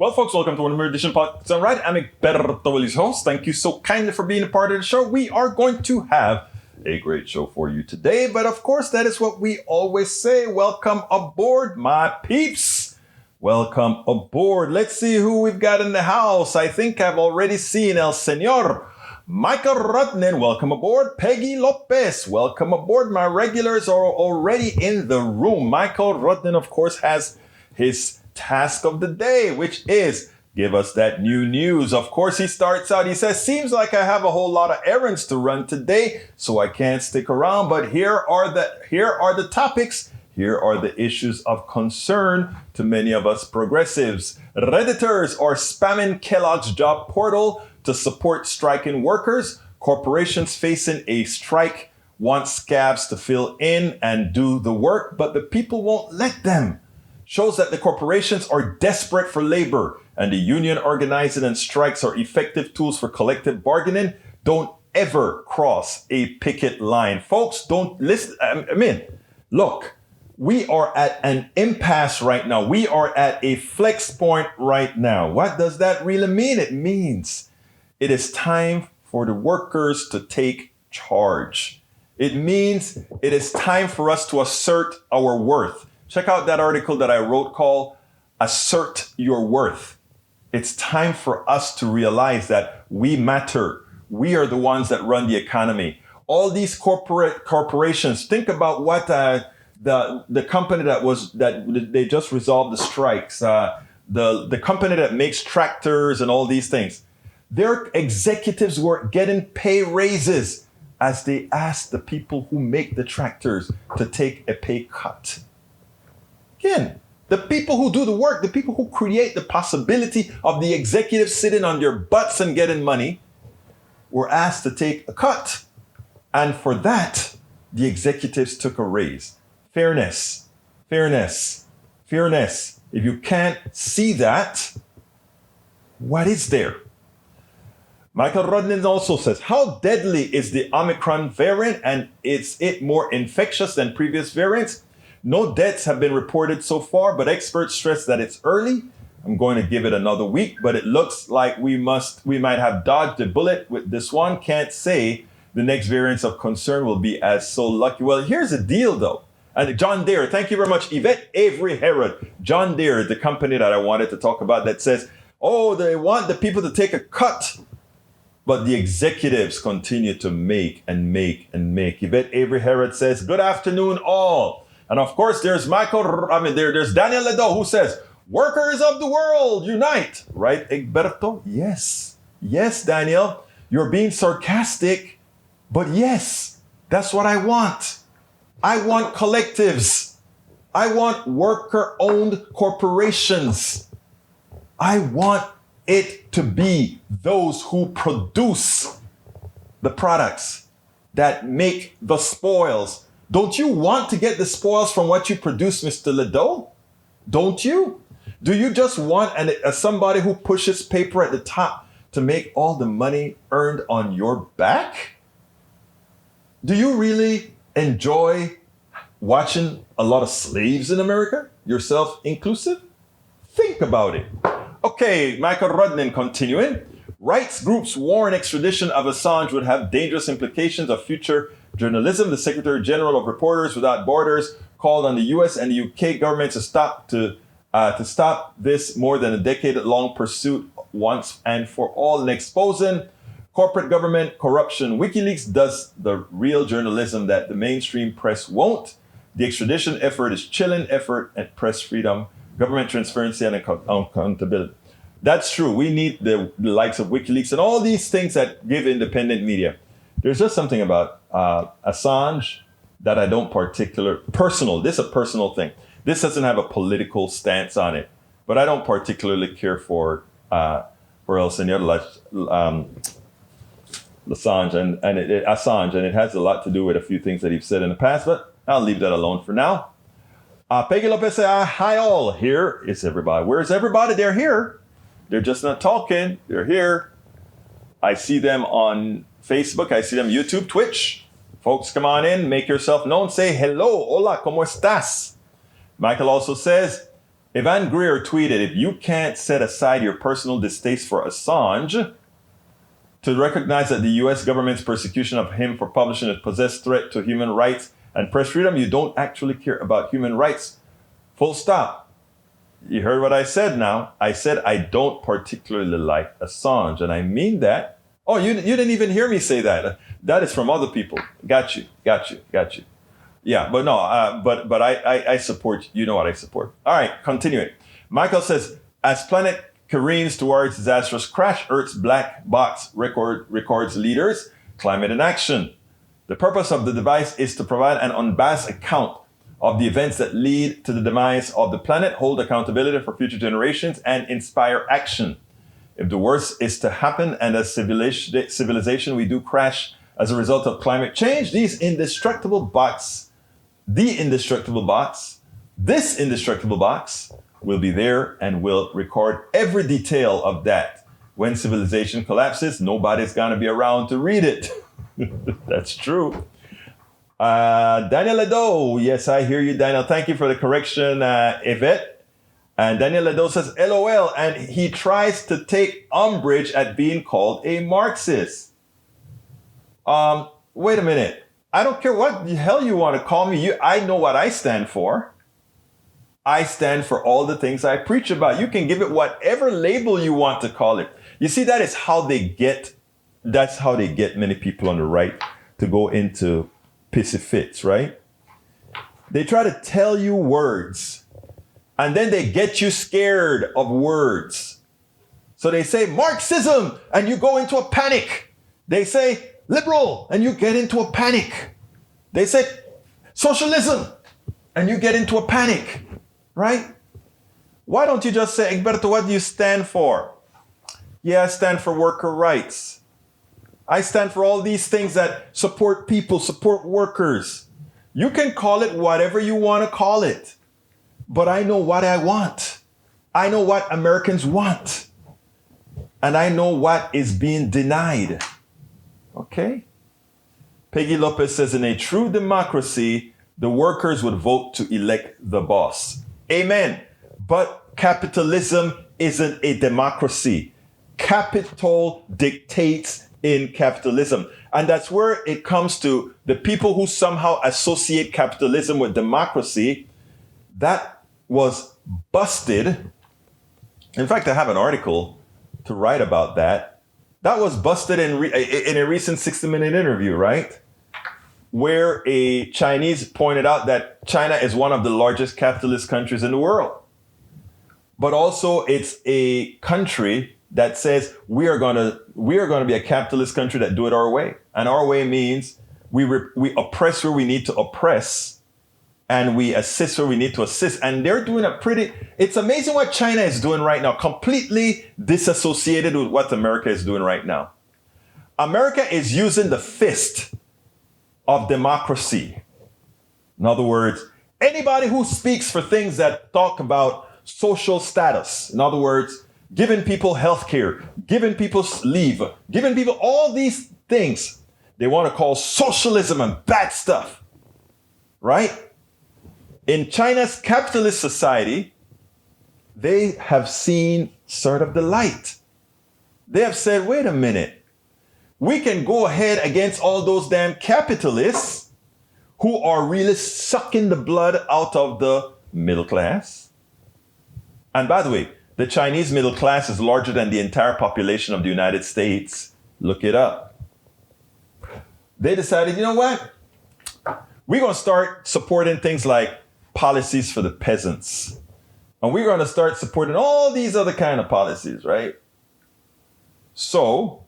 Well, folks, welcome to another edition of Politics Done Right. I'm Egberto Willis, host. Thank you so kindly for being a part of the show. We are going to have a great show for you today, but of course, that is what we always say. Welcome aboard, my peeps. Welcome aboard. Let's see who we've got in the house. I think I've already seen El Señor Michael Rudnin. Welcome aboard. Peggy Lopez. Welcome aboard. My regulars are already in the room. Michael Rudnin, of course, has his task of the day, which is give us that new news. Of course, he starts out, he says, seems like I have a whole lot of errands to run today, so I can't stick around, but here are the topics. Here are the issues of concern to many of us progressives. Redditors are spamming Kellogg's job portal to support striking workers. Corporations facing a strike want scabs to fill in and do the work, but the people won't let them. Shows that the corporations are desperate for labor, and the union organizing and strikes are effective tools for collective bargaining. Don't ever cross a picket line. Folks, don't listen. Look, we are at an impasse right now. We are at a flex point right now. What does that really mean? It means it is time for the workers to take charge. It means it is time for us to assert our worth. Check out that article that I wrote called Assert Your Worth. It's time for us to realize that we matter. We are the ones that run the economy. All these corporations, think about what the company that they just resolved the strikes, the company that makes tractors and all these things. Their executives were getting pay raises as they asked the people who make the tractors to take a pay cut. Again, the people who do the work, the people who create the possibility of the executives sitting on their butts and getting money, were asked to take a cut. And for that, the executives took a raise. Fairness, fairness, fairness. If you can't see that, what is there? Michael Rudnin also says, how deadly is the Omicron variant, and is it more infectious than previous variants? No deaths have been reported so far, but experts stress that it's early. I'm going to give it another week, but it looks like we might have dodged a bullet with this one. Can't say the next variants of concern will be as so lucky. Well, here's the deal though. And John Deere, thank you very much. Yvette Avery Herod. John Deere, the company that I wanted to talk about, that says, oh, they want the people to take a cut, but the executives continue to make and make and make. Yvette Avery Herod says, good afternoon all. And of course, there's there's Daniel Ledo who says, workers of the world, unite. Right, Egberto? Yes. Yes, Daniel. You're being sarcastic, but yes, that's what I want. I want collectives. I want worker-owned corporations. I want it to be those who produce the products that make the spoils. Don't you want to get the spoils from what you produce, Mr. Ledo? Don't you? Do you just want somebody who pushes paper at the top to make all the money earned on your back? Do you really enjoy watching a lot of slaves in America, yourself inclusive? Think about it. Okay, Michael Rudnin continuing. Rights groups warn extradition of Assange would have dangerous implications of future journalism. The Secretary General of Reporters Without Borders called on the US and the UK government to stop this more than a decade-long pursuit once and for all in exposing corporate government corruption. WikiLeaks does the real journalism that the mainstream press won't. The extradition effort is chilling effort at press freedom, government transparency, and accountability. That's true. We need the likes of WikiLeaks and all these things that give independent media. There's just something about Assange that I don't this is a personal thing. This doesn't have a political stance on it, but I don't particularly care for El Señor Assange, and it has a lot to do with a few things that he's said in the past, but I'll leave that alone for now. Peggy Lopez says, hi all, here is everybody. Where's everybody? They're here. They're just not talking. They're here. I see them on Facebook. I see them YouTube, Twitch. Folks, come on in. Make yourself known. Say hello. Hola, ¿cómo estás? Michael also says, Ivan Greer tweeted, if you can't set aside your personal distaste for Assange to recognize that the US government's persecution of him for publishing a possessed threat to human rights and press freedom, you don't actually care about human rights. Full stop. You heard what I said now. I said I don't particularly like Assange, and I mean that. Oh, you didn't even hear me say that. That is from other people. Got you. Yeah, but no, but I support, you know what I support. All right, continuing. Michael says, as planet careens towards disastrous crash, Earth's black box records leaders, climate in action. The purpose of the device is to provide an unbiased account of the events that lead to the demise of the planet, hold accountability for future generations, and inspire action. If the worst is to happen and as civilization we do crash as a result of climate change, this indestructible box will be there and will record every detail of that. When civilization collapses, nobody's gonna be around to read it. That's true. Daniel Ledo, yes, I hear you, Daniel. Thank you for the correction, Yvette. And Daniel Ledo says, LOL, and he tries to take umbrage at being called a Marxist. Wait a minute. I don't care what the hell you want to call me. I know what I stand for. I stand for all the things I preach about. You can give it whatever label you want to call it. You see, that's how they get many people on the right to go into pissy fits, right? They try to tell you words, and then they get you scared of words. So they say Marxism, and you go into a panic. They say liberal, and you get into a panic. They say socialism, and you get into a panic, right? Why don't you just say, Egberto, what do you stand for? Yeah, I stand for worker rights. I stand for all these things that support people, support workers. You can call it whatever you want to call it, but I know what I want. I know what Americans want, and I know what is being denied. Okay? Peggy Lopez says, in a true democracy, the workers would vote to elect the boss. Amen. But capitalism isn't a democracy. Capital dictates in capitalism. And that's where it comes to the people who somehow associate capitalism with democracy. That was busted. In fact, I have an article to write about that. That was busted in a recent 60-minute interview, right? Where a Chinese pointed out that China is one of the largest capitalist countries in the world. But also it's a country that says we are gonna be a capitalist country that do it our way. And our way means we oppress where we need to oppress, and we assist where we need to assist. And they're doing it's amazing what China is doing right now, completely disassociated with what America is doing right now. America is using the fist of democracy. In other words, anybody who speaks for things that talk about social status, in other words, giving people health care, giving people leave, giving people all these things, they want to call socialism and bad stuff, right? In China's capitalist society, they have seen sort of the light. They have said, wait a minute, we can go ahead against all those damn capitalists who are really sucking the blood out of the middle class. And by the way, the Chinese middle class is larger than the entire population of the United States. Look it up. They decided, you know what? We're going to start supporting things like policies for the peasants. And we're going to start supporting all these other kind of policies, right? So,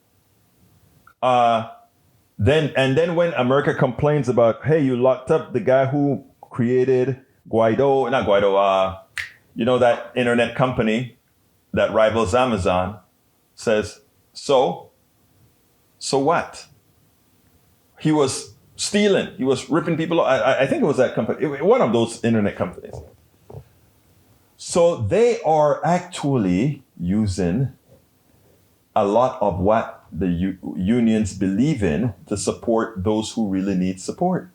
then when America complains about, hey, you locked up the guy who created that internet company that rivals Amazon, says, so what? He was stealing. He was ripping people off. I think it was that company, one of those internet companies. So they are actually using a lot of what the unions believe in to support those who really need support.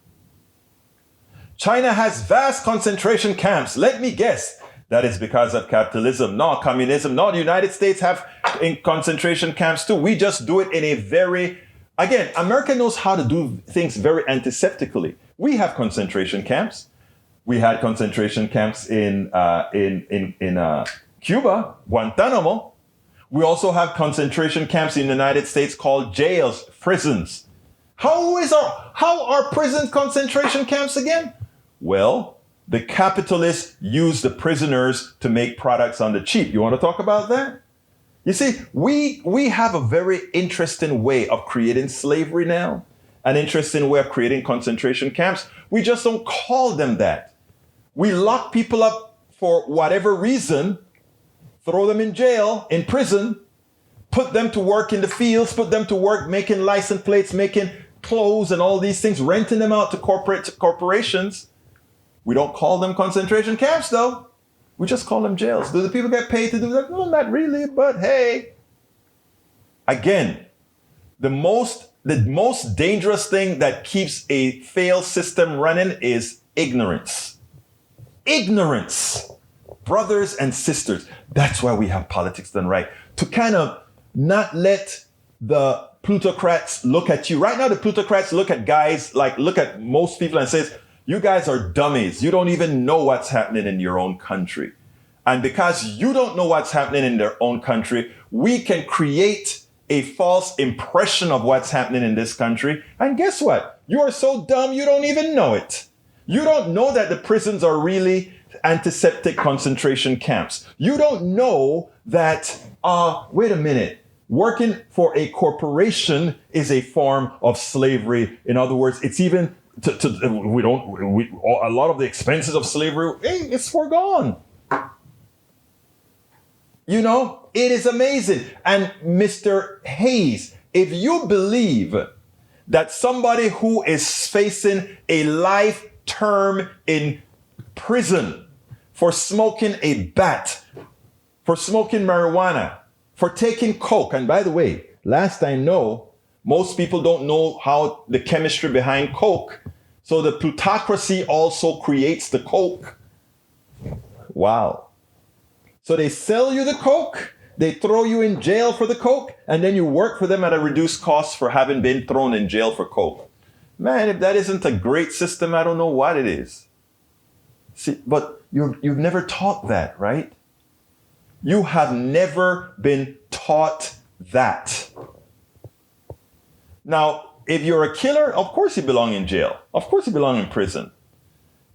China has vast concentration camps. Let me guess. that is because of capitalism. No, communism. No, the United States have in concentration camps too. We just do it in a very, again, America knows how to do things very antiseptically. We have concentration camps. We had concentration camps in Cuba, Guantanamo. We also have concentration camps in the United States called jails, prisons. How are prisons concentration camps again? Well, the capitalists use the prisoners to make products on the cheap. You want to talk about that? You see, we have a very interesting way of creating slavery now, an interesting way of creating concentration camps. We just don't call them that. We lock people up for whatever reason, throw them in jail, in prison, put them to work in the fields, put them to work making license plates, making clothes and all these things, renting them out to corporations. We don't call them concentration camps, though. We just call them jails. Do the people get paid to do that? No, not really, but hey. Again, the most dangerous thing that keeps a failed system running is ignorance. Ignorance. Brothers and sisters. That's why we have politics done right. To kind of not let the plutocrats look at you. Right now, the plutocrats look at guys, look at most people and says, you guys are dummies. You don't even know what's happening in your own country. And because you don't know what's happening in their own country, we can create a false impression of what's happening in this country. And guess what? You are so dumb, you don't even know it. You don't know that the prisons are really antiseptic concentration camps. You don't know that, wait a minute, working for a corporation is a form of slavery. In other words, it's even a lot of the expenses of slavery, it's foregone. You know, it is amazing. And Mr. Hayes, if you believe that somebody who is facing a life term in prison for smoking a bat, for smoking marijuana, for taking coke, and by the way, last I know, most people don't know how the chemistry behind coke. So the plutocracy also creates the coke. Wow. So they sell you the coke, they throw you in jail for the coke, and then you work for them at a reduced cost for having been thrown in jail for coke. Man, if that isn't a great system, I don't know what it is. See, but you've never taught that, right? You have never been taught that. Now, if you're a killer, of course you belong in jail. Of course you belong in prison.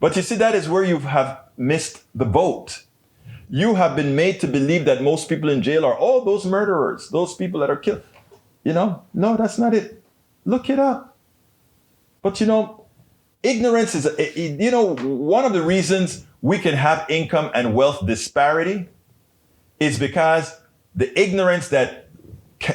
But you see, that is where you have missed the boat. You have been made to believe that most people in jail are, those murderers, those people that are killed. You know, no, that's not it. Look it up. But you know, ignorance is, one of the reasons we can have income and wealth disparity is because the ignorance that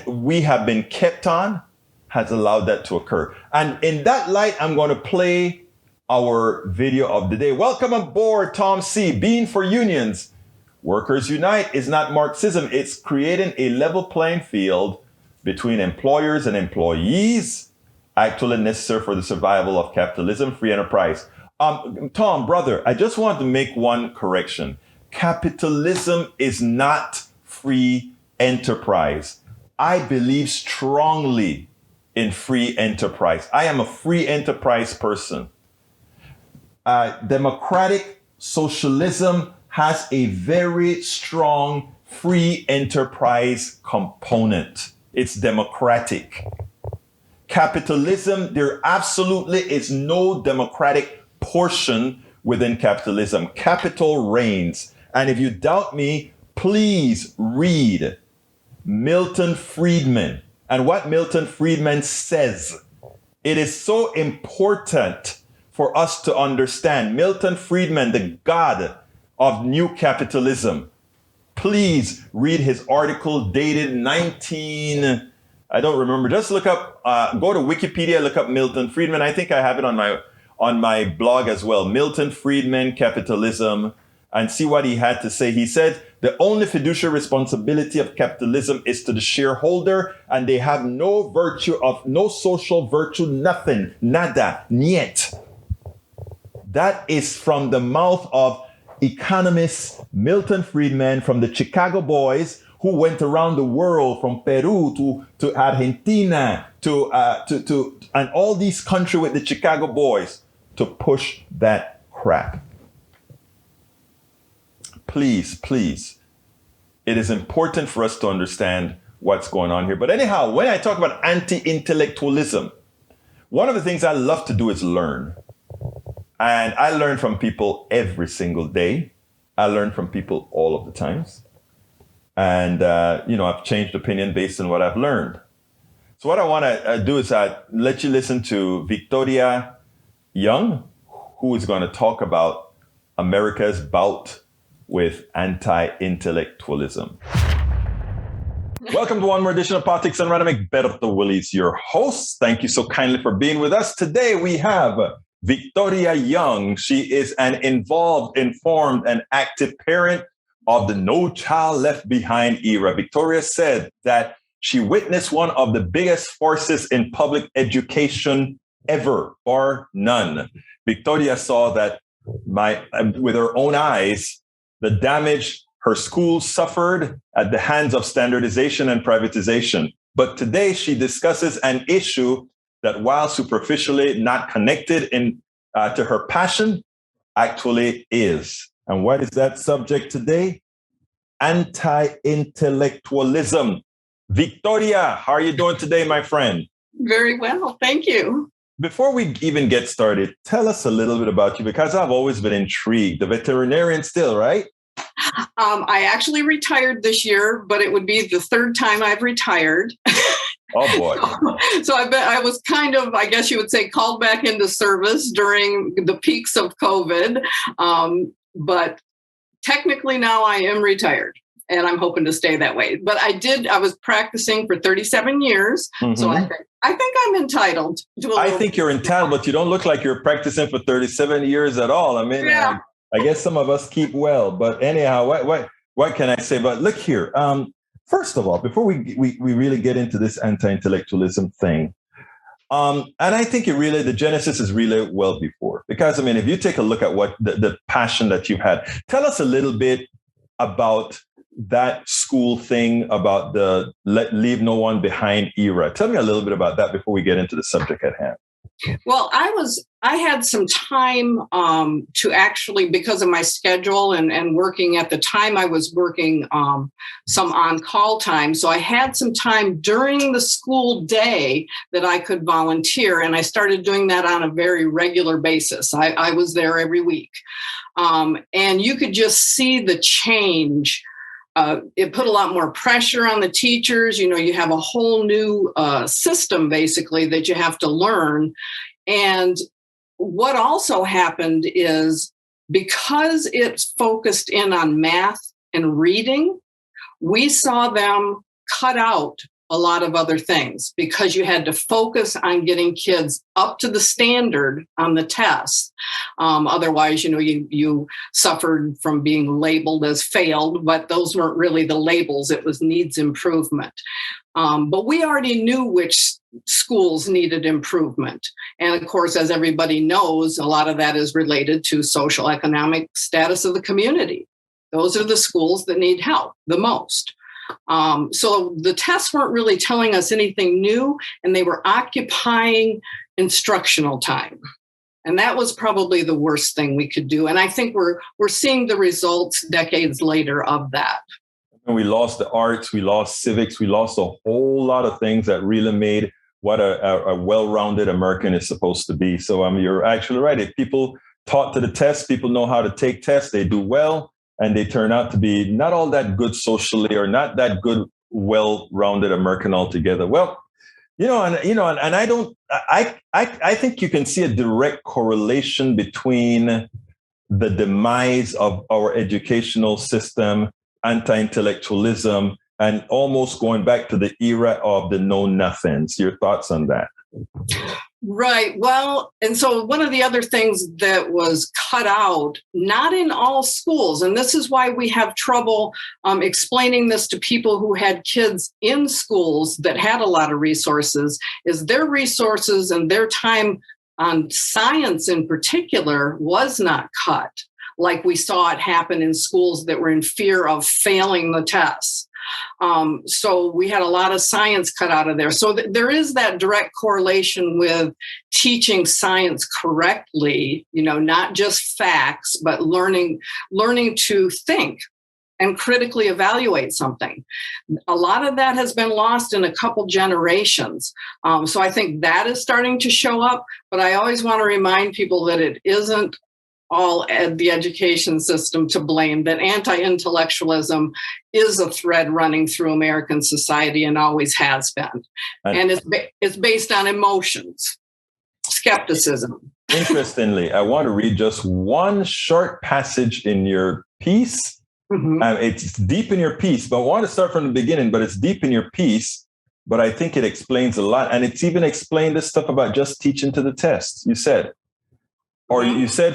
we have been kept on has allowed that to occur. And in that light, I'm going to play our video of the day. Welcome aboard, Tom C. Being for unions. Workers Unite is not Marxism. It's creating a level playing field between employers and employees, actually necessary for the survival of capitalism, free enterprise. Tom, brother, I just want to make one correction. Capitalism is not free enterprise. I believe strongly in free enterprise. I am a free enterprise person. Democratic socialism has a very strong free enterprise component. It's democratic. Capitalism, there absolutely is no democratic portion within capitalism. Capital reigns. And if you doubt me, please read Milton Friedman and what Milton Friedman says. It is so important for us to understand. Milton Friedman, the god of new capitalism. Please read his article dated I don't remember. Just look up, go to Wikipedia, look up Milton Friedman. I think I have it on my blog as well. Milton Friedman, Capitalism, and see what he had to say. He said, the only fiduciary responsibility of capitalism is to the shareholder, and they have no social virtue, nothing, nada, niet. That is from the mouth of economists, Milton Friedman, from the Chicago Boys, who went around the world from Peru to Argentina to and all these countries with the Chicago Boys to push that crap. Please, it is important for us to understand what's going on here. But anyhow, when I talk about anti-intellectualism, one of the things I love to do is learn. And I learn from people every single day. I learn from people all of the times. And, I've changed opinion based on what I've learned. So what I want to do is let you listen to Victoria Young, who is going to talk about America's bout with anti-intellectualism. Welcome to one more edition of Politics and Right. I'm Egberto Willies, your host. Thank you so kindly for being with us. Today we have Victoria Young. She is an involved, informed, and active parent of the No Child Left Behind era. Victoria said that she witnessed one of the biggest forces in public education ever, bar none. Victoria saw that with her own eyes, the damage her school suffered at the hands of standardization and privatization. But today she discusses an issue that, while superficially not connected to her passion, actually is. And what is that subject today? Anti-intellectualism. Victoria, how are you doing today, my friend? Very well, thank you. Before we even get started, tell us a little bit about you, because I've always been intrigued. A veterinarian still, right? I actually retired this year, but it would be the third time I've retired. Oh, boy. So I was kind of, I guess you would say, called back into service during the peaks of COVID. But technically now I am retired, and I'm hoping to stay that way. But I was practicing for 37 years. Mm-hmm. So I think I'm entitled to I think you're entitled, but you don't look like you're practicing for 37 years at all. I mean, yeah. I guess some of us keep well, but anyhow, what can I say? But look here. First of all, before we really get into this anti-intellectualism thing, and I think the genesis is really well before, because, I mean, if you take a look at what the passion that you've had, tell us a little bit about that school thing, about the leave no one behind era. Tell me a little bit about that before we get into the subject at hand. Well, I had some time to actually, because of my schedule and working at the time, I was working some on-call time. So I had some time during the school day that I could volunteer. And I started doing that on a very regular basis. I was there every week. And you could just see the change. It put a lot more pressure on the teachers. You have a whole new system, basically, that you have to learn. And what also happened is, because it's focused in on math and reading, we saw them cut out a lot of other things, because you had to focus on getting kids up to the standard on the test. Otherwise, you suffered from being labeled as failed, but those weren't really the labels. It was needs improvement. But we already knew which schools needed improvement. And of course, as everybody knows, a lot of that is related to social economic status of the community. Those are the schools that need help the most. So the tests weren't really telling us anything new, and they were occupying instructional time. And that was probably the worst thing we could do. And I think we're seeing the results decades later of that. We lost the arts, we lost civics, we lost a whole lot of things that really made what a well-rounded American is supposed to be. So you're actually right. If people taught to the test, people know how to take tests, they do well, and they turn out to be not all that good socially, or not that good, well-rounded American altogether. Well, I think you can see a direct correlation between the demise of our educational system, anti-intellectualism, and almost going back to the era of the know-nothings. Your thoughts on that? Right. Well, and so one of the other things that was cut out, not in all schools, and this is why we have trouble explaining this to people who had kids in schools that had a lot of resources, is their resources and their time on science in particular was not cut. like we saw it happen in schools that were in fear of failing the tests. So we had a lot of science cut out of there. So there is that direct correlation with teaching science correctly, not just facts, but learning to think and critically evaluate something. A lot of that has been lost in a couple generations. So I think that is starting to show up, but I always want to remind people that it isn't all the education system to blame, that anti-intellectualism is a thread running through American society and always has been. And it's based on emotions, skepticism. Interestingly, I want to read just one short passage in your piece. Mm-hmm. It's deep in your piece, but I want to start from the beginning, but it's deep in your piece, but I think it explains a lot. And it's even explained this stuff about just teaching to the test. You said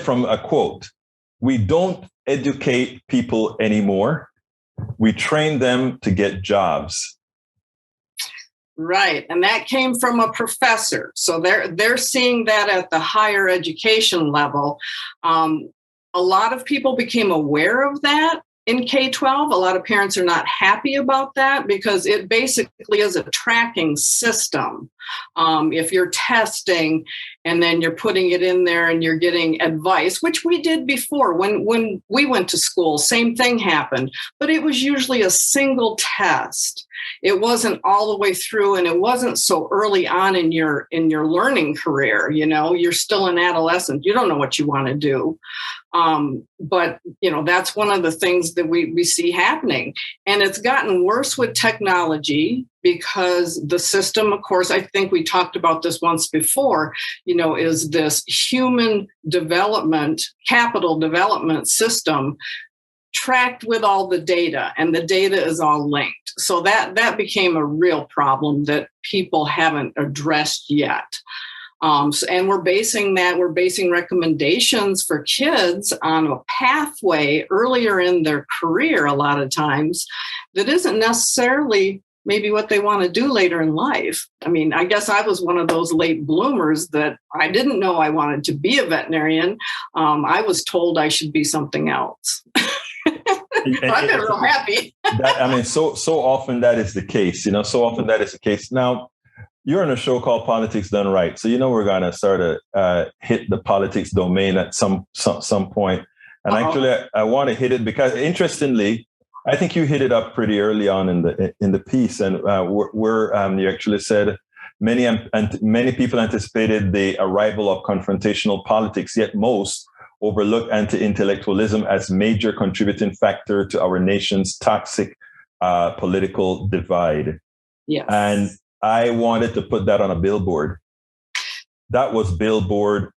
from a quote, we don't educate people anymore. We train them to get jobs. Right. And that came from a professor. So they're seeing that at the higher education level. A lot of people became aware of that in K-12. A lot of parents are not happy about that because it basically is a tracking system. If you're testing and then you're putting it in there and you're getting advice, which we did before when we went to school, same thing happened, but it was usually a single test. It wasn't all the way through, and it wasn't so early on in your learning career. You're still an adolescent. You don't know what you want to do. But that's one of the things that we see happening. And it's gotten worse with technology because the system, of course, I think we talked about this once before, is this human development, capital development system tracked with all the data, and the data is all linked. So that became a real problem that people haven't addressed yet. And we're basing recommendations for kids on a pathway earlier in their career, a lot of times, that isn't necessarily maybe what they want to do later in life. I mean, I guess I was one of those late bloomers that I didn't know I wanted to be a veterinarian. I was told I should be something else. I've been real happy. So often that is the case, so often that is the case. Now, you're in a show called Politics Done Right. So, we're going to sort of hit the politics domain at some point. And actually, I want to hit it because, interestingly, I think you hit it up pretty early on in the piece. And you actually said many people anticipated the arrival of confrontational politics, yet most overlook anti-intellectualism as major contributing factor to our nation's toxic political divide. Yes. And I wanted to put that on a billboard. That was billboard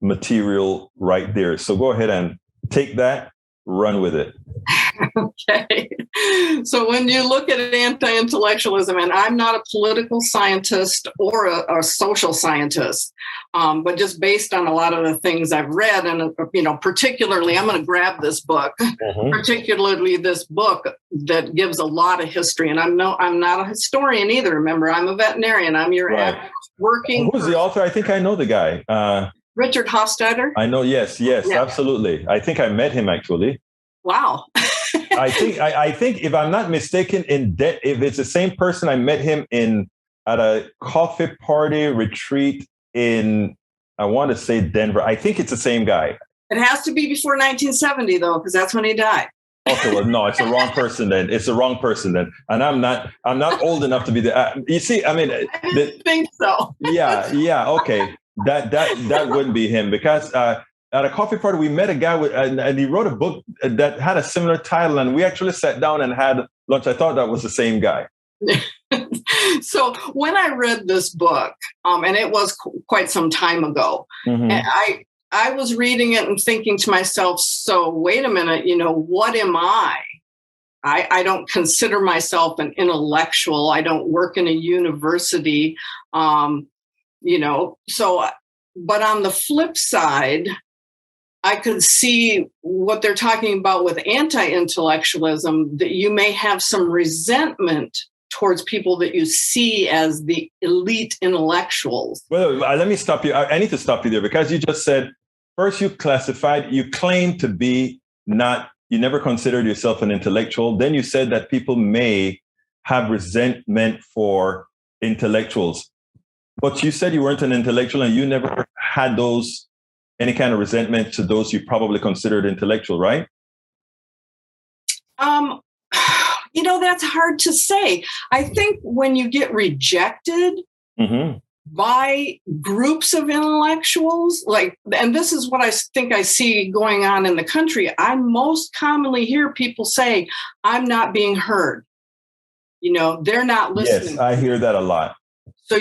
material right there. So go ahead and take that, run with it. Okay. So when you look at anti-intellectualism, and I'm not a political scientist or a social scientist, but just based on a lot of the things I've read, and particularly, I'm going to grab this book, particularly this book that gives a lot of history. And I'm not a historian either. Remember, I'm a veterinarian. I'm your average working. Who's the author? I think I know the guy. Richard Hofstadter. I know. Yes, yeah. Absolutely. I think I met him actually. Wow. I think if I'm not mistaken, if it's the same person, I met him at a coffee party retreat in, I want to say Denver. I think it's the same guy. It has to be before 1970 though, because that's when he died. Okay, well, no, it's the wrong person then. It's the wrong person then, and I'm not old enough to be the. You see, I mean, I didn't think so. Yeah, okay, that wouldn't be him because. At a coffee party, we met a guy and he wrote a book that had a similar title, and we actually sat down and had lunch. I thought that was the same guy. So when I read this book, and it was quite some time ago, and I was reading it and thinking to myself, so wait a minute, what am I? I don't consider myself an intellectual. I don't work in a university, so, but on the flip side, I could see what they're talking about with anti-intellectualism, that you may have some resentment towards people that you see as the elite intellectuals. Well, let me stop you. I need to stop you there because you just said first you claimed to be not, you never considered yourself an intellectual. Then you said that people may have resentment for intellectuals. But you said you weren't an intellectual and you never had any kind of resentment to those you probably considered intellectual, right? That's hard to say. I think when you get rejected by groups of intellectuals, and this is what I think I see going on in the country, I most commonly hear people say, I'm not being heard. They're not listening. Yes, I hear that a lot. So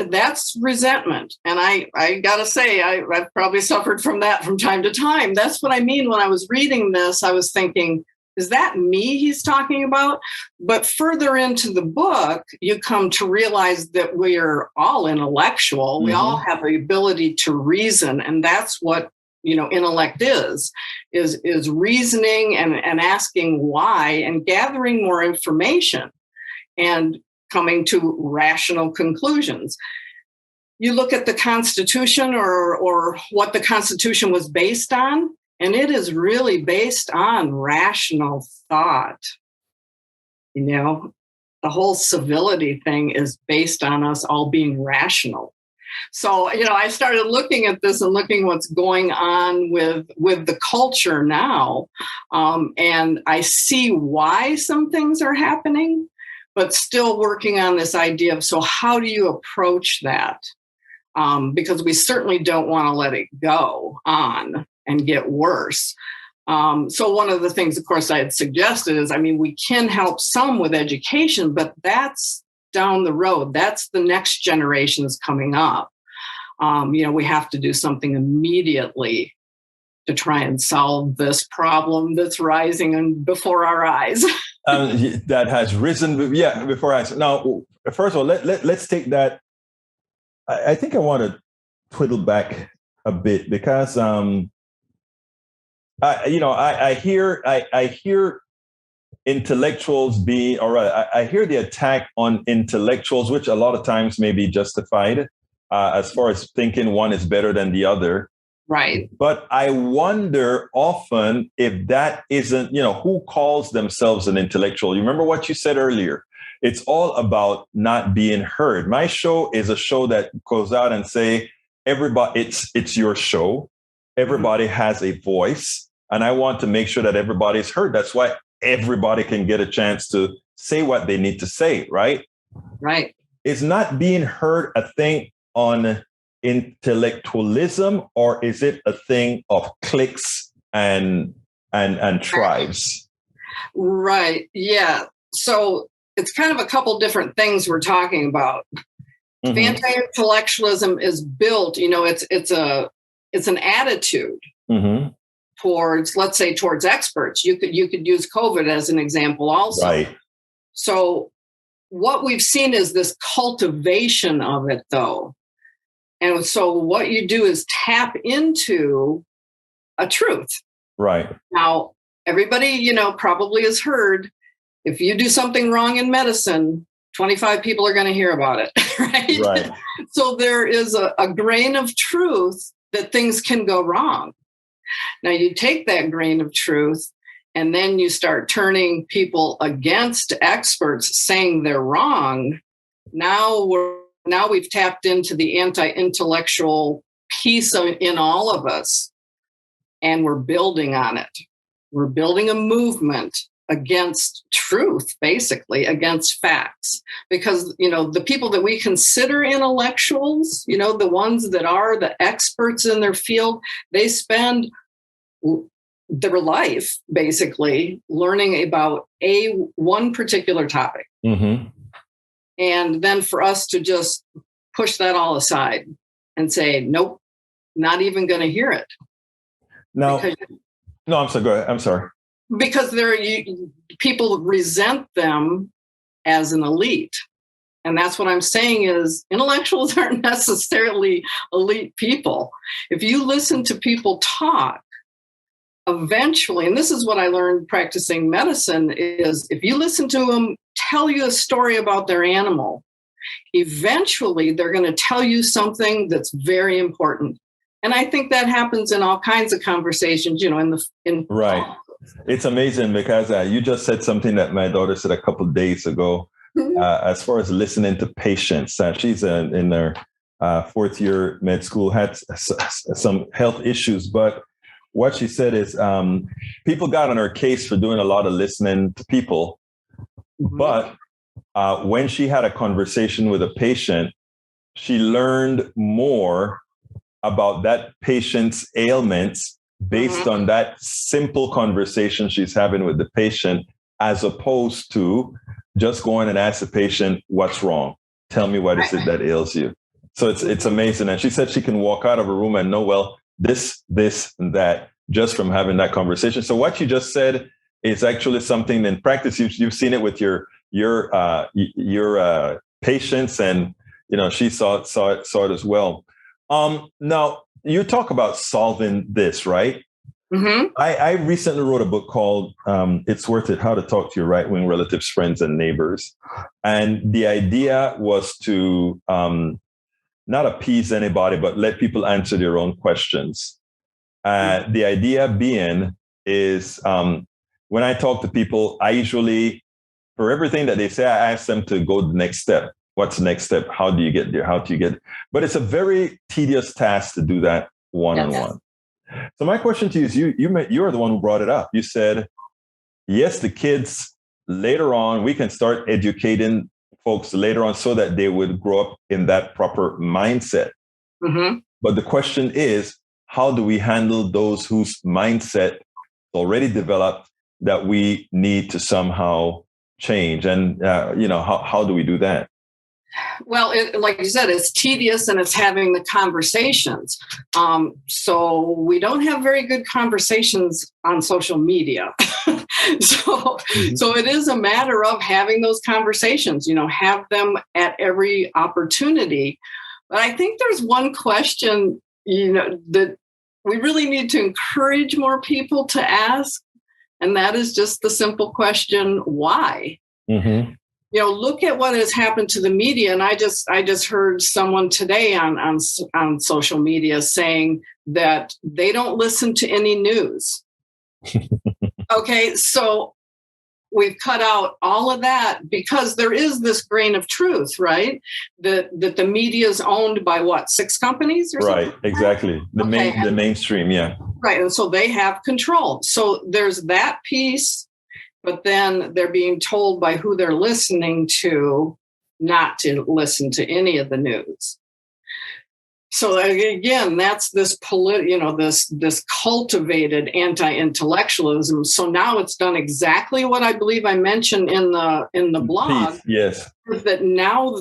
that's resentment. And I gotta say, I've probably suffered from that from time to time. That's what I mean. When I was reading this, I was thinking, is that me he's talking about? But further into the book, you come to realize that we're all intellectual. We all have the ability to reason. And that's what, intellect is reasoning and asking why and gathering more information and coming to rational conclusions. You look at the Constitution or what the Constitution was based on, and it is really based on rational thought. The whole civility thing is based on us all being rational. So, I started looking at this and looking what's going on with the culture now. And I see why some things are happening, but still working on this idea of, so how do you approach that? Because we certainly don't want to let it go on and get worse. So one of the things, of course, I had suggested is, we can help some with education, but that's down the road. That's the next generations coming up. We have to do something immediately to try and solve this problem that's rising before our eyes. That has risen, before our eyes. Now, first of all, let's take that. I think I want to twiddle back a bit because I hear intellectuals being, or I hear the attack on intellectuals, which a lot of times may be justified as far as thinking one is better than the other. Right. But I wonder often if that isn't, who calls themselves an intellectual? You remember what you said earlier? It's all about not being heard. My show is a show that goes out and say, everybody, it's your show. Everybody has a voice. And I want to make sure that everybody's heard. That's why everybody can get a chance to say what they need to say, right? Right. Is not being heard a thing on intellectualism, or is it a thing of cliques and tribes? Right. Yeah. So it's kind of a couple different things we're talking about. Anti-intellectualism is built, it's an attitude towards, let's say, towards experts. You could use COVID as an example also. Right. So what we've seen is this cultivation of it, though. And so what you do is tap into a truth. Right. Now, everybody, probably has heard, if you do something wrong in medicine, 25 people are going to hear about it, right? Right. So there is a grain of truth that things can go wrong. Now you take that grain of truth and then you start turning people against experts saying they're wrong. Now we've tapped into the anti-intellectual piece in all of us, and we're building on it. We're building a movement against truth, basically, against facts. Because, the people that we consider intellectuals, the ones that are the experts in their field, they spend their life, basically, learning about one particular topic. And then for us to just push that all aside and say, nope, not even going to hear it. No, I'm sorry. Go ahead. I'm sorry. Because people resent them as an elite. And that's what I'm saying is intellectuals aren't necessarily elite people. If you listen to people talk, eventually, and this is what I learned practicing medicine, is if you listen to them tell you a story about their animal, eventually they're going to tell you something that's very important. And I think that happens in all kinds of conversations, in Right. It's amazing because you just said something that my daughter said a couple of days ago, as far as listening to patients. She's in her fourth year med school, had some health issues, but what she said is people got on her case for doing a lot of listening to people. But when she had a conversation with a patient, she learned more about that patient's ailments based on that simple conversation she's having with the patient, as opposed to just going and ask the patient, what's wrong? Tell me what is it that ails you? So it's amazing. And she said she can walk out of a room and know, well, this, and that, just from having that conversation. So what you just said is actually something in practice. You've seen it with your patients, and she saw it as well. Now you talk about solving this, right? Mm-hmm. I recently wrote a book called "It's Worth It: How to Talk to Your Right-Wing Relatives, Friends, and Neighbors," and the idea was to not appease anybody, but let people answer their own questions. The idea being is when I talk to people, I usually, for everything that they say, I ask them to go the next step. What's the next step? How do you get there? How do you get? But it's a very tedious task to do that one-on-one. So my question to you is, you're the one who brought it up. You said, yes, the kids later on, we can start educating folks later on so that they would grow up in that proper mindset. Mm-hmm. But the question is, how do we handle those whose mindset already developed that we need to somehow change? And, how do we do that? Well, like you said, it's tedious and it's having the conversations. So we don't have very good conversations on social media. So it is a matter of having those conversations, have them at every opportunity. But I think there's one question, that we really need to encourage more people to ask. And that is just the simple question, why? Mm-hmm. Look at what has happened to the media. And I just heard someone today on social media saying that they don't listen to any news. Okay, so we've cut out all of that because there is this grain of truth, right? That the media is owned by 6 companies or something? Right, exactly. The mainstream, yeah. Right, and so they have control. So there's that piece. But then they're being told by who they're listening to not to listen to any of the news. So again, that's this this cultivated anti-intellectualism. So now it's done exactly what I believe I mentioned in the blog. Yes. That now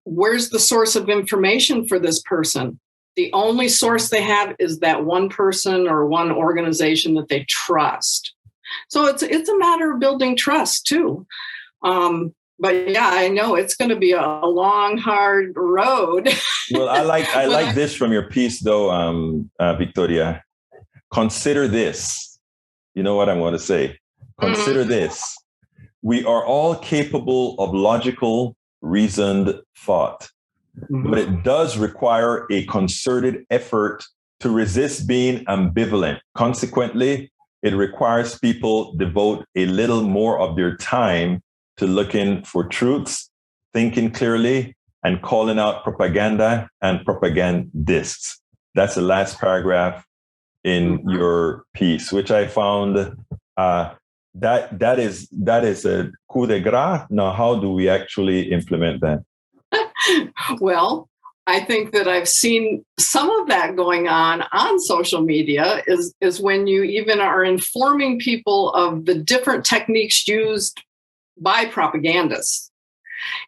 where's the source of information for this person? The only source they have is that one person or one organization that they trust. So it's a matter of building trust too. But yeah, I know it's going to be a long, hard road. Well, I like this from your piece though, Victoria. Consider this. You know what I want to say? Consider this. We are all capable of logical, reasoned thought, but it does require a concerted effort to resist being ambivalent. Consequently, it requires people devote a little more of their time to looking for truths, thinking clearly, and calling out propaganda and propagandists. That's the last paragraph in your piece, which I found that is a coup de grace. Now, how do we actually implement that? Well, I think that I've seen some of that going on social media is when you even are informing people of the different techniques used by propagandists.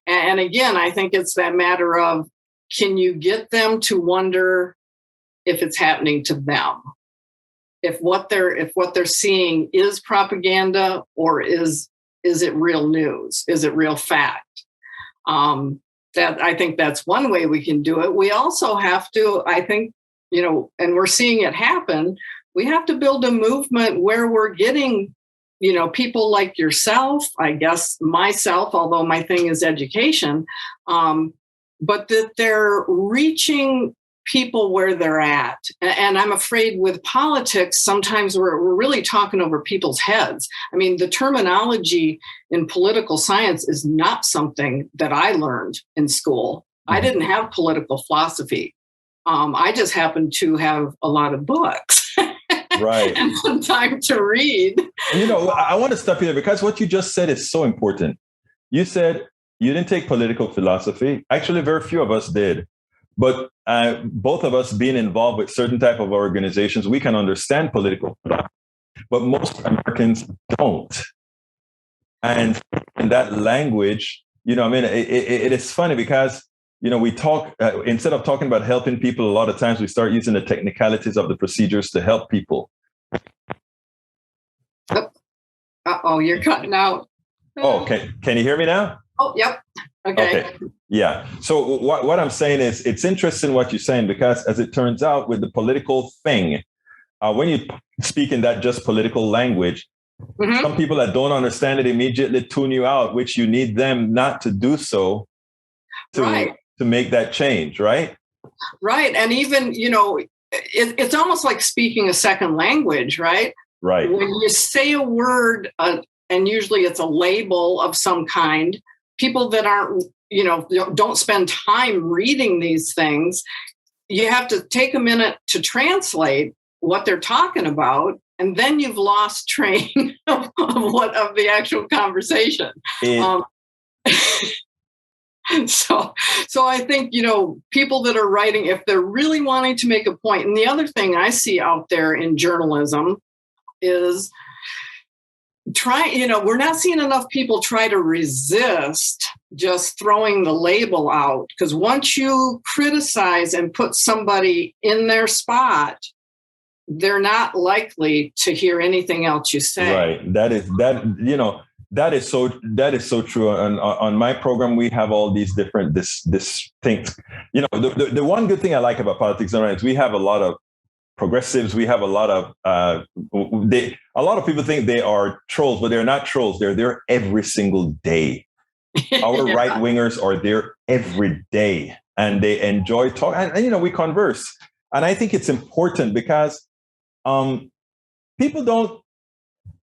And again, I think it's that matter of, can you get them to wonder if it's happening to them? If what they're seeing is propaganda, or is it real news? Is it real fact? That I think that's one way we can do it. We also have to, I think, and we're seeing it happen, we have to build a movement where we're getting, people like yourself, I guess myself, although my thing is education, but that they're reaching people where they're at. And I'm afraid with politics, sometimes we're really talking over people's heads. I mean, the terminology in political science is not something that I learned in school. I didn't have political philosophy. I just happened to have a lot of books. Right. And some time to read. I want to stop you there because what you just said is so important. You said you didn't take political philosophy. Actually, very few of us did. But both of us being involved with certain type of organizations, we can understand political philosophy. But most Americans don't. And in that language, it is funny because, we talk, instead of talking about helping people, a lot of times we start using the technicalities of the procedures to help people. Uh-oh, you're cutting out. Oh, can you hear me now? Oh, yep. Okay. Yeah. So what I'm saying is it's interesting what you're saying, because as it turns out with the political thing, when you speak in that just political language, some people that don't understand it immediately tune you out, which you need them not to do so to make that change, right? Right. And even, it's almost like speaking a second language, right? Right. When you say a word, and usually it's a label of some kind, people that aren't, don't spend time reading these things, you have to take a minute to translate what they're talking about, and then you've lost train of the actual conversation. So I think, people that are writing, if they're really wanting to make a point, and the other thing I see out there in journalism is we're not seeing enough people try to resist just throwing the label out. Because once you criticize and put somebody in their spot, they're not likely to hear anything else you say. Right. That is so true. And on my program, we have all these different this things. The one good thing I like about politics is we have a lot of progressives. We have a lot of a lot of people think they are trolls, but they're not trolls. They're there every single day. Our right wingers are there every day, and they enjoy talking. And we converse. And I think it's important because people don't.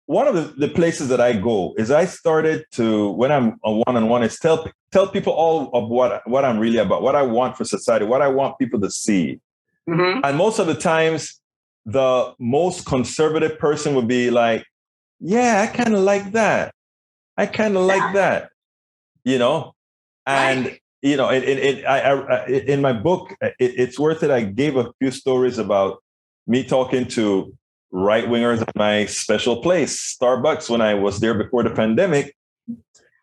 One of the places that I go is I started to, when I'm a one-on-one, is tell people all of what I'm really about, what I want for society, what I want people to see. And most of the times, the most conservative person would be like, yeah, I kind of like that. I kind of like that, and, right. In my book, it's worth it. I gave a few stories about me talking to right wingers at my special place, Starbucks, when I was there before the pandemic.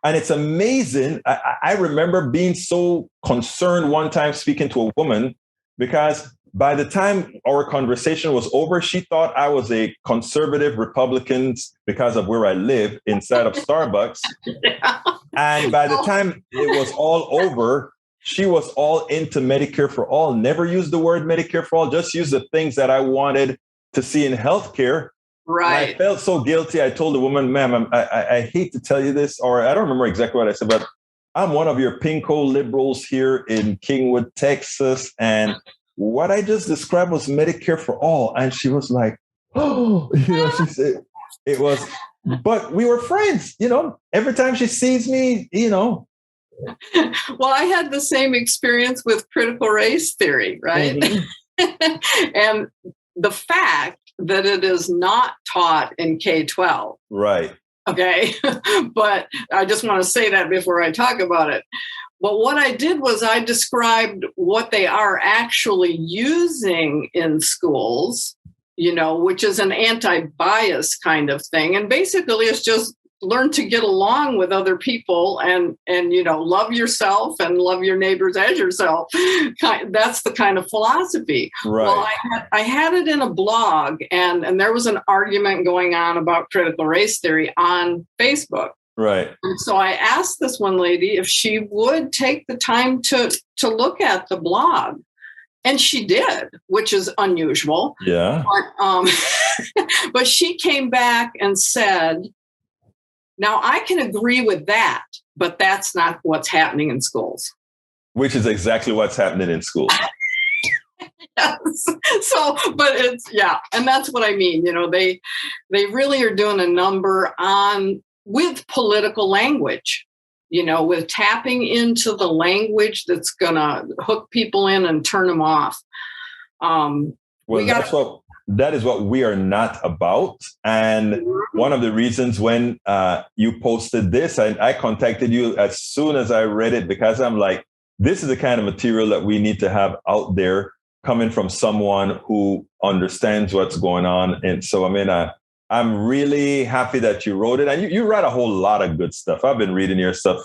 And it's amazing. I remember being so concerned one time speaking to a woman, because by the time our conversation was over, she thought I was a conservative Republican because of where I live inside of Starbucks. Yeah. And by the time it was all over, she was all into Medicare for all, never used the word Medicare for all, just used the things that I wanted to see in healthcare. Right. And I felt so guilty. I told the woman, ma'am, I hate to tell you this, or I don't remember exactly what I said, but I'm one of your pinko liberals here in Kingwood, Texas. And what I just described was Medicare for all. And she was like, oh, she said it was, but we were friends, every time she sees me, Well, I had the same experience with critical race theory, right? And the fact that it is not taught in K-12. Right. Okay. But I just want to say that before I talk about it. But what I did was I described what they are actually using in schools, which is an anti-bias kind of thing. And basically it's just learn to get along with other people and love yourself and love your neighbors as yourself. That's the kind of philosophy. Right. Well, I had it in a blog, and there was an argument going on about critical race theory on Facebook. Right. And so I asked this one lady if she would take the time to look at the blog. And she did, which is unusual. Yeah. But she came back and said, now, I can agree with that, but that's not what's happening in schools. Which is exactly what's happening in schools. Yes. So, but it's, yeah, and that's what I mean. They really are doing a number on with political language. With tapping into the language that's gonna hook people in and turn them off. Well, that is what we are not about. And one of the reasons when you posted this, I contacted you as soon as I read it, because I'm like, this is the kind of material that we need to have out there coming from someone who understands what's going on. And so, I'm really happy that you wrote it. And you write a whole lot of good stuff. I've been reading your stuff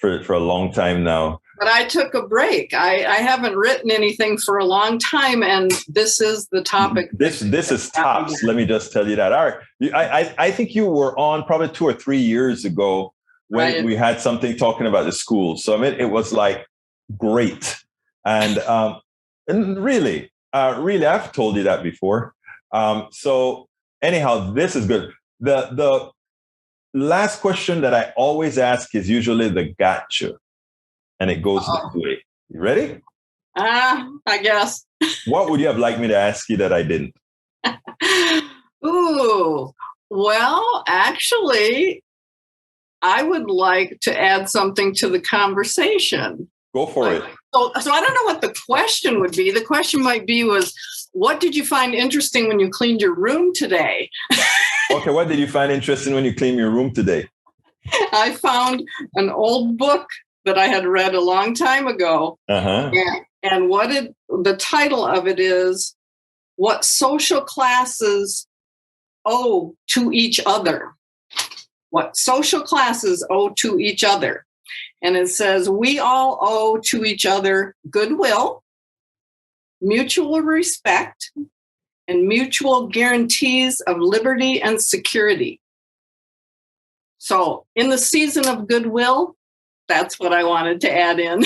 for a long time now. But I took a break. I haven't written anything for a long time, and this is the topic. This is tops. Let me just tell you that. All right. I think you were on probably 2 or 3 years ago when we had something talking about the school. So it was like great. And really, I've told you that before. So anyhow, this is good. The last question that I always ask is usually the gotcha. And it goes this way. You ready? I guess. What would you have liked me to ask you that I didn't? Ooh, well, actually, I would like to add something to the conversation. Go for it. So I don't know what the question would be. The question might be what did you find interesting when you cleaned your room today? Okay, what did you find interesting when you cleaned your room today? I found an old book that I had read a long time ago. Uh-huh. And the title of it is What Social Classes Owe to Each Other. What social classes owe to each other. And it says, we all owe to each other goodwill, mutual respect, and mutual guarantees of liberty and security. So in the season of goodwill, that's what I wanted to add in.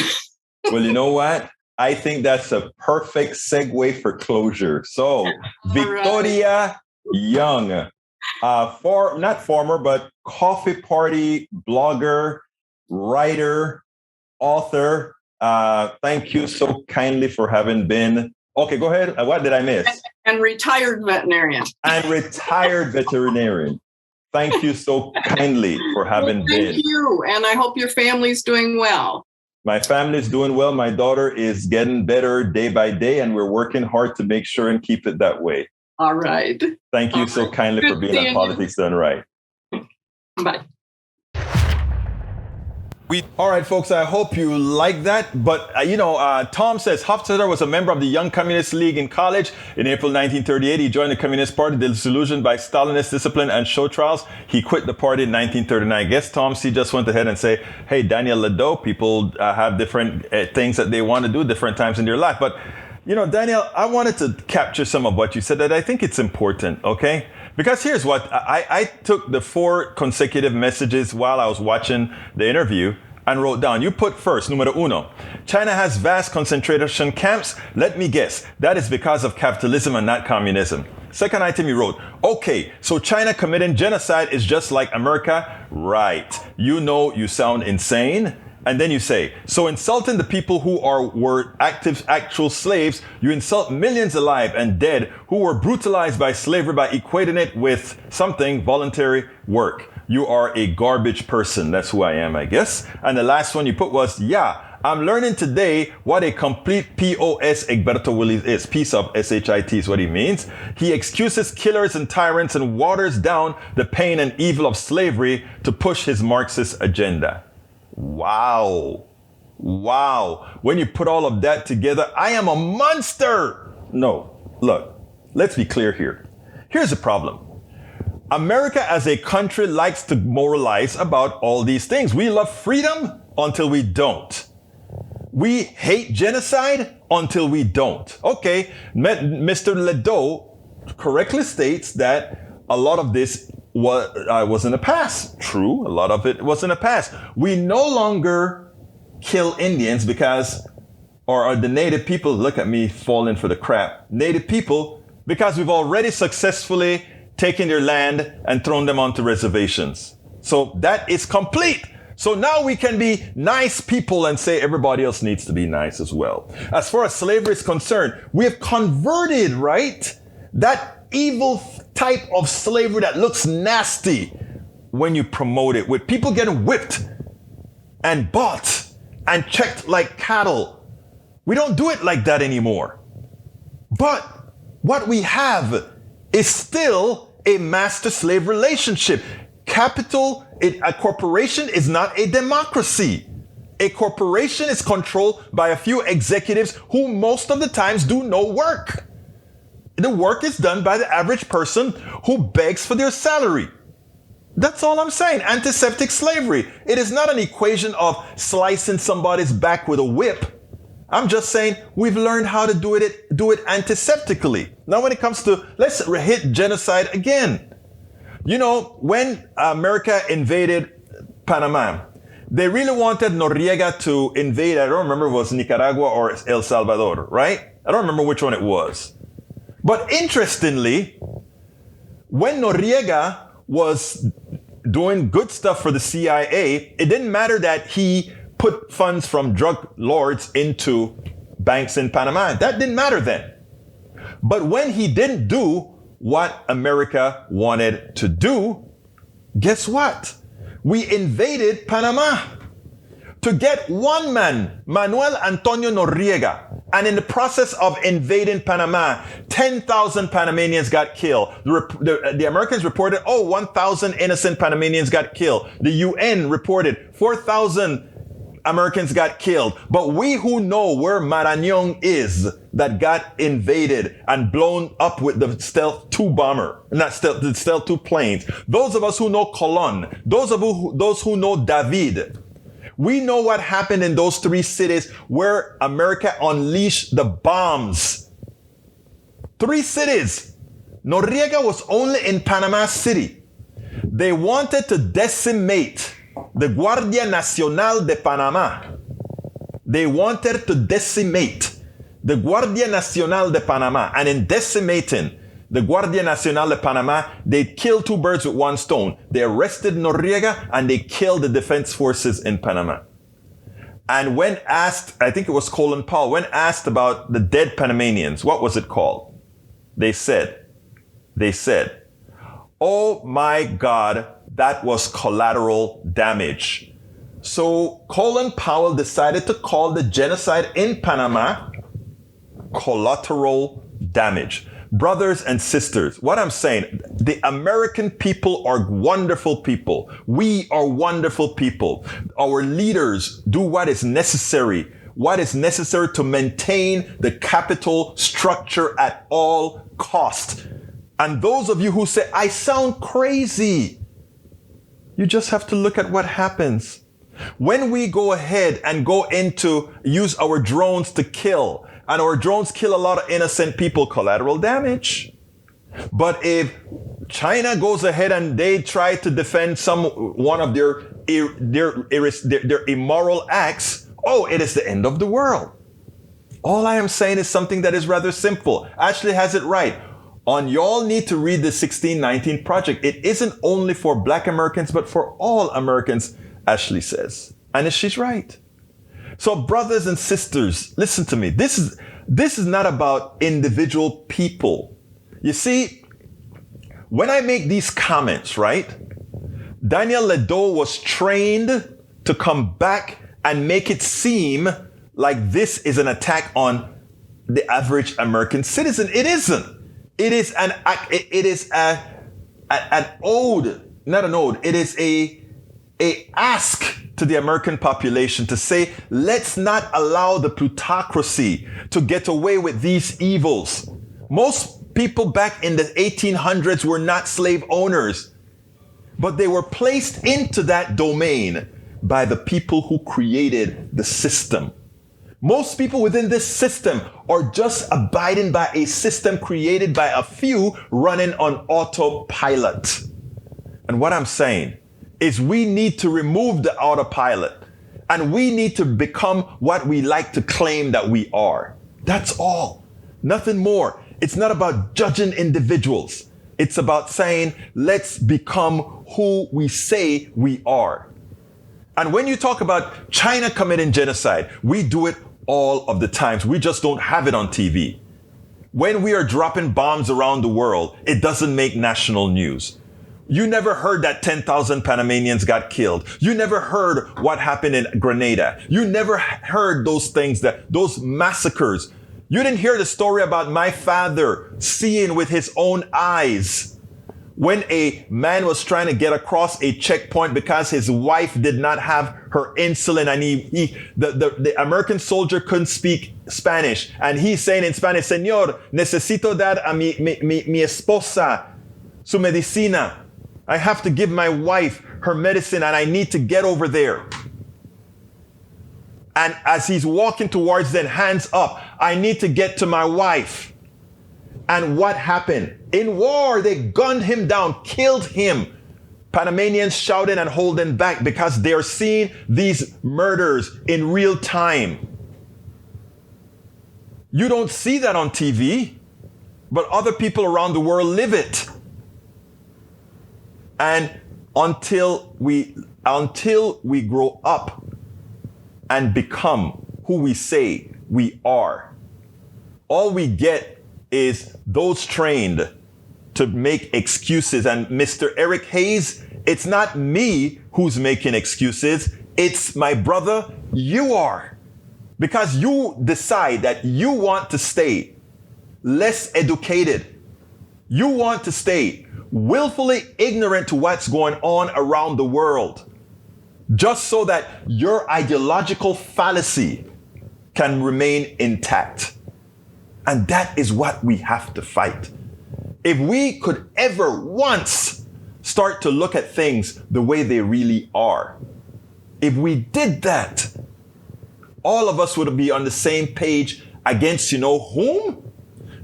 Well, you know what? I think that's a perfect segue for closure. So Victoria Young, not former, but coffee party blogger, writer, author. Thank you so kindly for having been. Okay, go ahead. What did I miss? And retired veterinarian. Thank you so kindly for having been. Thank you. And I hope your family's doing well. My family's doing well. My daughter is getting better day by day, and we're working hard to make sure and keep it that way. All right. Thank you so kindly for being on Politics Done Right. Bye. All right, folks, I hope you like that. But, Tom says Hofstadter was a member of the Young Communist League in college. In April 1938, he joined the Communist Party, disillusioned by Stalinist discipline and show trials. He quit the party in 1939. I guess Tom C. just went ahead and say, hey, Daniel Ledo, people have different things that they want to do, different times in their life. But, Daniel, I wanted to capture some of what you said, that I think it's important, okay? Because here's what, I took the 4 consecutive messages while I was watching the interview and wrote down. You put first, numero uno, China has vast concentration camps. Let me guess, that is because of capitalism and not communism. Second item you wrote, okay, so China committing genocide is just like America? Right. You sound insane. And then you say, so insulting the people who were actual slaves, you insult millions alive and dead who were brutalized by slavery by equating it with something, voluntary work. You are a garbage person. That's who I am, I guess. And the last one you put was, I'm learning today what a complete POS Egberto Willies is. Piece of SHIT is what he means. He excuses killers and tyrants and waters down the pain and evil of slavery to push his Marxist agenda. Wow. When you put all of that together, I am a monster. No, look, let's be clear here. Here's the problem. America as a country likes to moralize about all these things. We love freedom until we don't. We hate genocide until we don't. Okay, Mr. Ledo correctly states that a lot of this was in the past. True, a lot of it was in the past. We no longer kill Indians or the native people, look at me falling for the crap, native people, because we've already successfully taken their land and thrown them onto reservations. So that is complete. So now we can be nice people and say everybody else needs to be nice as well. As far as slavery is concerned, we have converted, right? That evil type of slavery that looks nasty when you promote it, with people getting whipped and bought and checked like cattle. We don't do it like that anymore. But what we have is still a master-slave relationship. A corporation is not a democracy. A corporation is controlled by a few executives who most of the times do no work. The work is done by the average person who begs for their salary. That's all I'm saying. Antiseptic slavery. It is not an equation of slicing somebody's back with a whip. I'm just saying we've learned how to do it antiseptically. Now when it comes to, let's hit genocide again. You know, when America invaded Panama, they really wanted Noriega to invade, I don't remember if it was Nicaragua or El Salvador, right? I don't remember which one it was. But interestingly, when Noriega was doing good stuff for the CIA, it didn't matter that he put funds from drug lords into banks in Panama. That didn't matter then. But when he didn't do what America wanted to do, guess what? We invaded Panama to get one man, Manuel Antonio Noriega. And in the process of invading Panama, 10,000 Panamanians got killed. The Americans reported, 1,000 innocent Panamanians got killed. The UN reported 4,000 Americans got killed. But we who know where Marañón is, that got invaded and blown up with the Stealth 2 bomber, the Stealth 2 planes. Those of us who know Colón, those who know David, we know what happened in those three cities where America unleashed the bombs. 3 cities. Noriega was only in Panama City. They wanted to decimate the Guardia Nacional de Panama. They wanted to decimate the Guardia Nacional de Panama. And in decimating the Guardia Nacional de Panama, they killed 2 birds with 1 stone. They arrested Noriega and they killed the defense forces in Panama. And when asked, I think it was Colin Powell, when asked about the dead Panamanians, what was it called? They said, oh my God, that was collateral damage. So Colin Powell decided to call the genocide in Panama collateral damage. Brothers and sisters, what I'm saying, the American people are wonderful people. We are wonderful people. Our leaders do what is necessary to maintain the capital structure at all cost. And those of you who say, I sound crazy, you just have to look at what happens. When we go ahead and go into use our drones to kill, and our drones kill a lot of innocent people, collateral damage. But if China goes ahead and they try to defend one of their immoral acts, it is the end of the world. All I am saying is something that is rather simple. Ashley has it right. Y'all need to read the 1619 Project. It isn't only for Black Americans, but for all Americans, Ashley says. And she's right. So brothers and sisters, listen to me. This is not about individual people. You see, when I make these comments, right? Daniel Ledo was trained to come back and make it seem like this is an attack on the average American citizen. It isn't. It is an ode, not an ode. It is a ask to the American population to say, let's not allow the plutocracy to get away with these evils. Most people back in the 1800s were not slave owners, but they were placed into that domain by the people who created the system. Most people within this system are just abiding by a system created by a few running on autopilot. And what I'm saying is we need to remove the autopilot and we need to become what we like to claim that we are. That's all. Nothing more. It's not about judging individuals. It's about saying, let's become who we say we are. And when you talk about China committing genocide, we do it all of the times. We just don't have it on TV. When we are dropping bombs around the world, it doesn't make national news. You never heard that 10,000 Panamanians got killed. You never heard what happened in Grenada. You never heard those things, those massacres. You didn't hear the story about my father seeing with his own eyes when a man was trying to get across a checkpoint because his wife did not have her insulin, and the American soldier couldn't speak Spanish. And he's saying in Spanish, Señor, necesito dar a mi esposa su medicina. I have to give my wife her medicine and I need to get over there. And as he's walking towards them, hands up, I need to get to my wife. And what happened? In war, they gunned him down, killed him. Panamanians shouting and holding back because they're seeing these murders in real time. You don't see that on TV, but other people around the world live it. And until we grow up and become who we say we are, all we get is those trained to make excuses. And Mr. Eric Hayes, it's not me who's making excuses. It's my brother, you are. Because you decide that you want to stay less educated. You want to stay willfully ignorant to what's going on around the world, just so that your ideological fallacy can remain intact. And that is what we have to fight. If we could ever once start to look at things the way they really are, if we did that, all of us would be on the same page against, you know whom?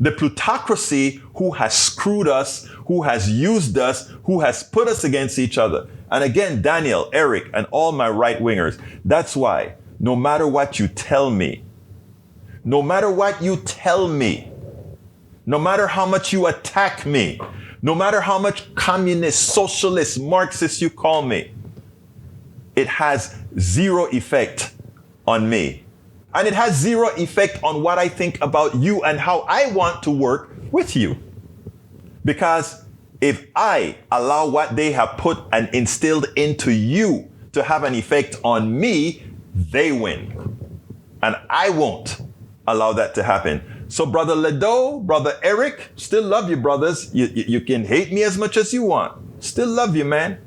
The plutocracy who has screwed us, who has used us, who has put us against each other. And again, Daniel, Eric, and all my right-wingers, that's why no matter what you tell me, no matter what you tell me, no matter how much you attack me, no matter how much communist, socialist, Marxist you call me, it has zero effect on me. And it has zero effect on what I think about you and how I want to work with you. Because if I allow what they have put and instilled into you to have an effect on me, they win. And I won't allow that to happen. So Brother Ledo, Brother Eric, still love you, brothers. You can hate me as much as you want. Still love you, man.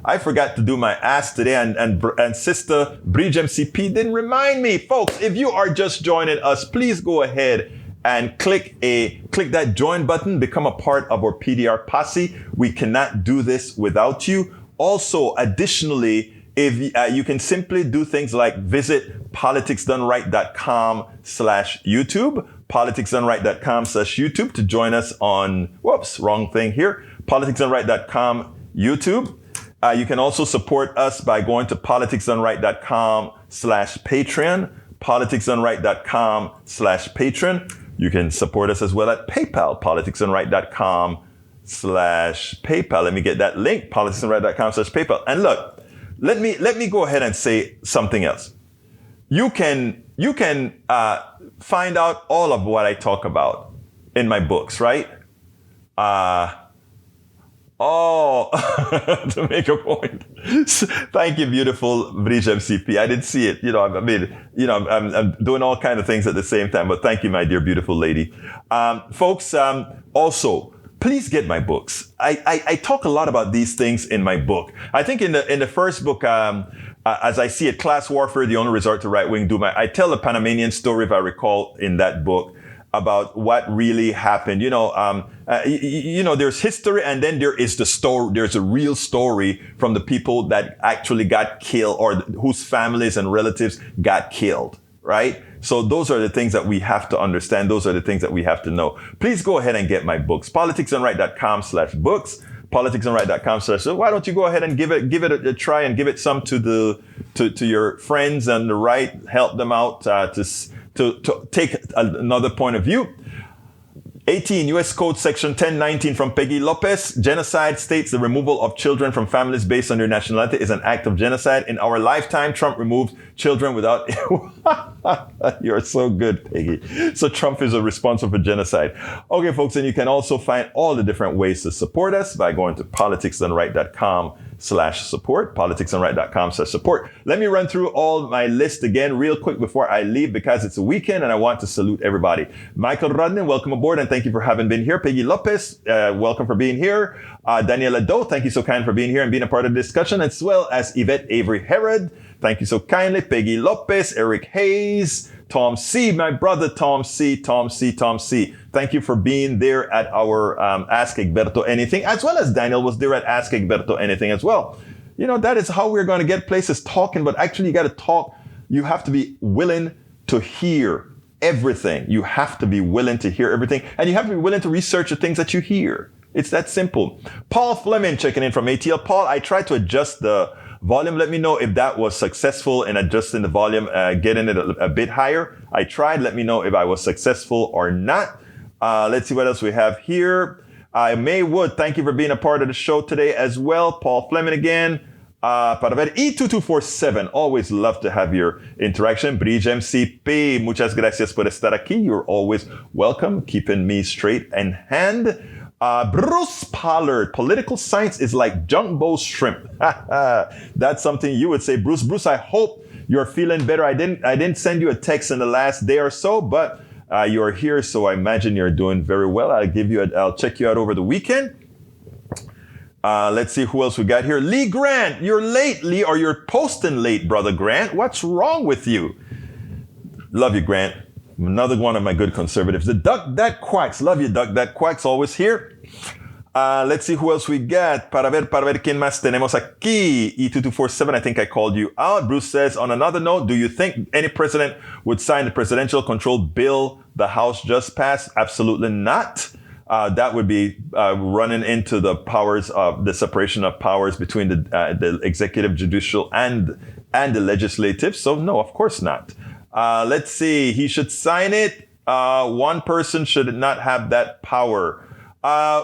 I forgot to do my ask today, and Sister Bridge MCP didn't remind me. Folks, if you are just joining us, please go ahead and click that join button, become a part of our PDR posse. We cannot do this without you. Also, additionally, if you can simply do things like visit politicsdoneright.com/YouTube, politicsdoneright.com/YouTube to join us on, whoops, wrong thing here, politicsdoneright.com YouTube. You can also support us by going to politicsdoneright.com/Patreon, politicsdoneright.com/Patreon. You can support us as well at PayPal, politicsdoneright.com/PayPal. Let me get that link, politicsdoneright.com/PayPal. And look, let me go ahead and say something else. You can find out all of what I talk about in my books, right? To make a point. Thank you, beautiful Bridge MCP. I didn't see it. I'm doing all kinds of things at the same time, but thank you, my dear, beautiful lady. Folks, also, please get my books. I talk a lot about these things in my book. I think in the first book, as I see it, Class Warfare, the Only Resort to Right-Wing Doom, I tell the Panamanian story, if I recall, in that book, about what really happened. There's history, and then there is the story. There's a real story from the people that actually got killed, or whose families and relatives got killed, right? So those are the things that we have to understand. Those are the things that we have to know. Please go ahead and get my books. politicsdoneright.com/books. politicsdoneright.com/. Why don't you go ahead and give it a try and give it some to your friends on the right, help them out to take another point of view. 18, U.S. Code Section 1019 from Peggy Lopez. Genocide states the removal of children from families based on their nationality is an act of genocide. In our lifetime, Trump removed children without... You're so good, Peggy. So Trump is responsible for genocide. Okay, folks, and you can also find all the different ways to support us by going to politicsdoneright.com/support, politicsdoneright.com/support. Let me run through all my list again real quick before I leave because it's a weekend and I want to salute everybody. Michael Rudnin, welcome aboard and thank you for having been here. Peggy Lopez, welcome for being here. Daniela Doe, thank you so kind for being here and being a part of the discussion, as well as Yvette Avery Herod. Thank you so kindly. Peggy Lopez, Eric Hayes, Tom C, my brother Tom C. Thank you for being there at our Ask Egberto Anything, as well as Daniel was there at Ask Egberto Anything as well. You know, that is how we're going to get places talking, but actually you got to talk. You have to be willing to hear everything. You have to be willing to hear everything, and you have to be willing to research the things that you hear. It's that simple. Paul Fleming checking in from ATL. Paul, I tried to adjust the volume. Let me know if that was successful in adjusting the volume, getting it a bit higher. I tried. Let me know if I was successful or not. Let's see what else we have here. May Wood, thank you for being a part of the show today as well. Paul Fleming again. Para ver, E2247, always love to have your interaction. Bridge MCP, muchas gracias por estar aquí. You're always welcome, keeping me straight in hand. Bruce Pollard, political science is like jumbo shrimp. That's something you would say, Bruce. Bruce, I hope you're feeling better. I didn't send you a text in the last day or so, but you're here, so I imagine you're doing very well. I'll check you out over the weekend. Let's see who else we got here. Lee Grant, you're late, Lee, or you're posting late, brother Grant. What's wrong with you? Love you, Grant. Another one of my good conservatives. The Duck That Quacks. Love you, Duck That Quacks. Always here. Let's see who else we got. Para ver quién más tenemos aquí. E2247, I think I called you out. Bruce says, on another note, do you think any president would sign the presidential control bill the House just passed? Absolutely not. That would be running into the powers of the separation of powers between the executive, judicial, and the legislative. So no, of course not. Let's see. He should sign it. One person should not have that power.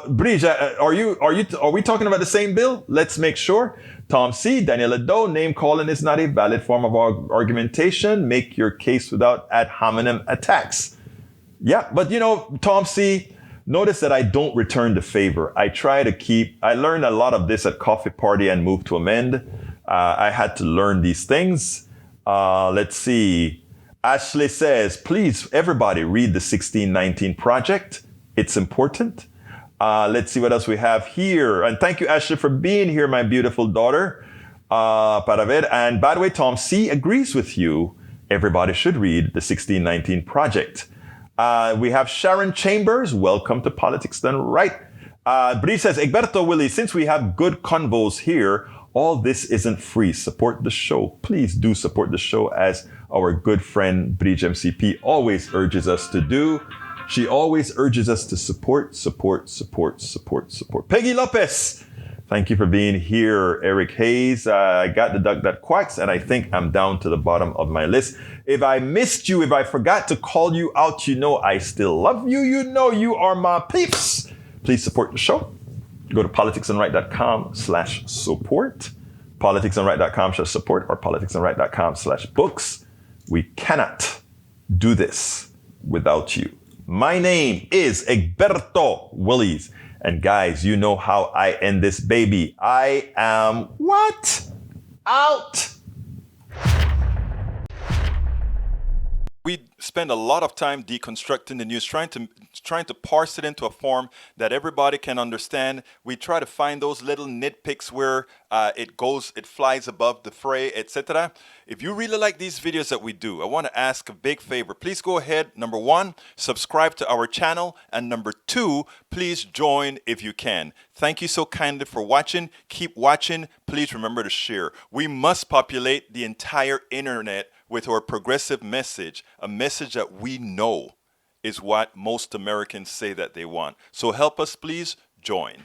Bridge, are we talking about the same bill? Let's make sure. Tom C, Daniela Doe, name calling is not a valid form of argumentation. Make your case without ad hominem attacks. Yeah, but you know, Tom C, notice that I don't return the favor. I learned a lot of this at Coffee Party and Move to Amend. I had to learn these things. Let's see. Ashley says, please, everybody read the 1619 Project. It's important. Let's see what else we have here. And thank you, Ashley, for being here, my beautiful daughter. Para ver. And by the way, Tom C agrees with you. Everybody should read the 1619 Project. We have Sharon Chambers. Welcome to Politics Done Right. Bree says, Egberto, Willie, since we have good convos here, all this isn't free. Support the show. Please do support the show, as our good friend Bridge MCP always urges us to do. She always urges us to support. Peggy Lopez, thank you for being here. Eric Hayes, I got the Duck That Quacks, and I think I'm down to the bottom of my list. If I missed you, if I forgot to call you out, you know I still love you. You know you are my peeps. Please support the show. Go to politicsandright.com/support, politicsandright.com/support, or politicsandright.com/books. We cannot do this without you. My name is Egberto Willies. And guys, you know how I end this baby. I am what? Out. We spend a lot of time deconstructing the news, trying to parse it into a form that everybody can understand. We try to find those little nitpicks where it flies above the fray, etc. If you really like these videos that we do, I want to ask a big favor. Please go ahead. Number one, subscribe to our channel. And number two, please join if you can. Thank you so kindly for watching. Keep watching. Please remember to share. We must populate the entire internet with our progressive message, a message that we know is what most Americans say that they want. So help us, please join.